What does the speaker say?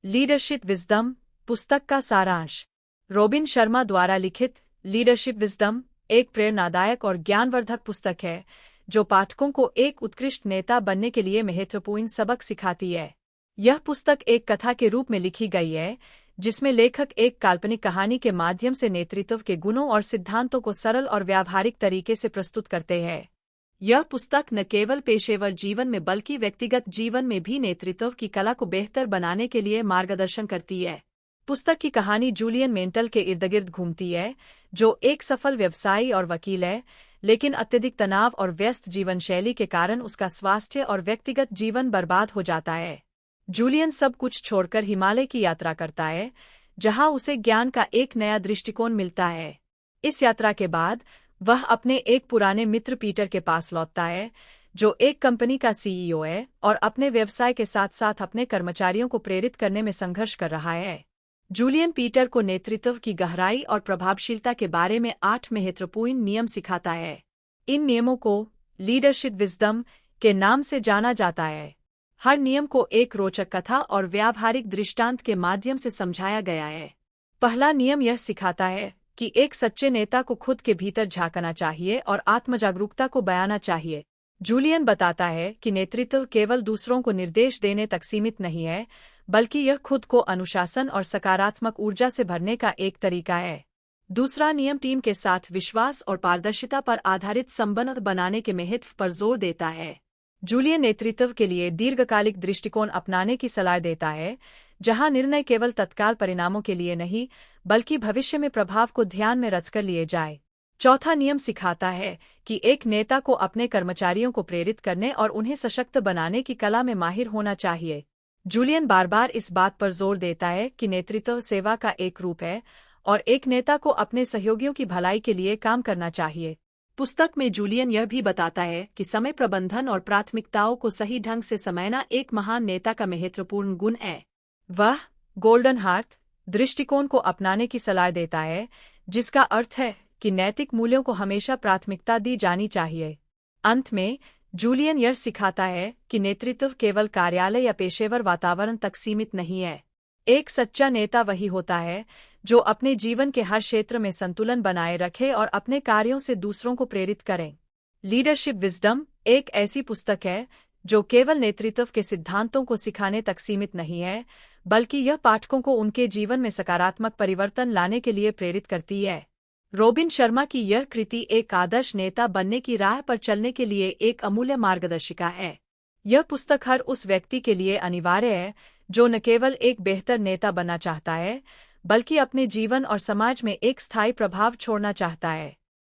Leadership wisdom पुस्तक का सारांश। रॉबिन शर्मा द्वारा लिखित लीडरशिप विजडम एक प्रेरणादायक और ज्ञानवर्धक पुस्तक है जो पाठकों को एक उत्कृष्ट नेता बनने के लिए महत्वपूर्ण सबक सिखाती है। यह पुस्तक एक कथा के रूप में लिखी गई है जिसमें लेखक एक काल्पनिक कहानी के माध्यम से नेतृत्व के गुणों और सिद्धांतों को सरल और व्यावहारिक तरीके से प्रस्तुत करते हैं। यह पुस्तक न केवल पेशेवर जीवन में बल्कि व्यक्तिगत जीवन में भी नेतृत्व की कला को बेहतर बनाने के लिए मार्गदर्शन करती है। पुस्तक की कहानी जूलियन मेंटल के इर्दगिर्द घूमती है, जो एक सफल व्यवसायी और वकील है, लेकिन अत्यधिक तनाव और व्यस्त जीवनशैली के कारण उसका स्वास्थ्य और व्यक्तिगत जीवन बर्बाद हो जाता है। जूलियन सब कुछ छोड़कर हिमालय की यात्रा करता है, जहां उसे ज्ञान का एक नया दृष्टिकोण मिलता है। इस यात्रा के बाद वह अपने एक पुराने मित्र पीटर के पास लौटता है, जो एक कंपनी का सीईओ है और अपने व्यवसाय के साथ साथ अपने कर्मचारियों को प्रेरित करने में संघर्ष कर रहा है। जूलियन पीटर को नेतृत्व की गहराई और प्रभावशीलता के बारे में 8 महत्वपूर्ण नियम सिखाता है। इन नियमों को लीडरशिप विजडम के नाम से जाना जाता है। हर नियम को एक रोचक कथा और व्यावहारिक दृष्टांत के माध्यम से समझाया गया है। पहला नियम यह सिखाता है कि एक सच्चे नेता को खुद के भीतर झांकना चाहिए और आत्मजागरूकता को बयाना चाहिए। जूलियन बताता है कि नेतृत्व केवल दूसरों को निर्देश देने तक सीमित नहीं है, बल्कि यह खुद को अनुशासन और सकारात्मक ऊर्जा से भरने का एक तरीका है। दूसरा नियम टीम के साथ विश्वास और पारदर्शिता पर आधारित संबंध बनाने के महत्व पर जोर देता है। जूलियन नेतृत्व के लिए दीर्घकालिक दृष्टिकोण अपनाने की सलाह देता है, जहां निर्णय केवल तत्काल परिणामों के लिए नहीं, बल्कि भविष्य में प्रभाव को ध्यान में रखकर लिए जाए। चौथा नियम सिखाता है कि एक नेता को अपने कर्मचारियों को प्रेरित करने और उन्हें सशक्त बनाने की कला में माहिर होना चाहिए। जूलियन बार बार इस बात पर जोर देता है कि नेतृत्व सेवा का एक रूप है और एक नेता को अपने सहयोगियों की भलाई के लिए काम करना चाहिए। पुस्तक में जूलियन यह भी बताता है कि समय प्रबंधन और प्राथमिकताओं को सही ढंग से समझना एक महान नेता का महत्वपूर्ण गुण है। वह गोल्डन हार्ट दृष्टिकोण को अपनाने की सलाह देता है, जिसका अर्थ है कि नैतिक मूल्यों को हमेशा प्राथमिकता दी जानी चाहिए। अंत में जूलियन यह सिखाता है कि नेतृत्व केवल कार्यालय या पेशेवर वातावरण तक सीमित नहीं है। एक सच्चा नेता वही होता है जो अपने जीवन के हर क्षेत्र में संतुलन बनाए रखे और अपने कार्यों से दूसरों को प्रेरित करे। लीडरशिप विजडम एक ऐसी पुस्तक है जो केवल नेतृत्व के सिद्धांतों को सिखाने तक सीमित नहीं है, बल्कि यह पाठकों को उनके जीवन में सकारात्मक परिवर्तन लाने के लिए प्रेरित करती है। रॉबिन शर्मा की यह कृति एक आदर्श नेता बनने की राह पर चलने के लिए एक अमूल्य मार्गदर्शिका है। यह पुस्तक हर उस व्यक्ति के लिए अनिवार्य है जो न केवल एक बेहतर नेता बनना चाहता है, बल्कि अपने जीवन और समाज में एक स्थायी प्रभाव छोड़ना चाहता है।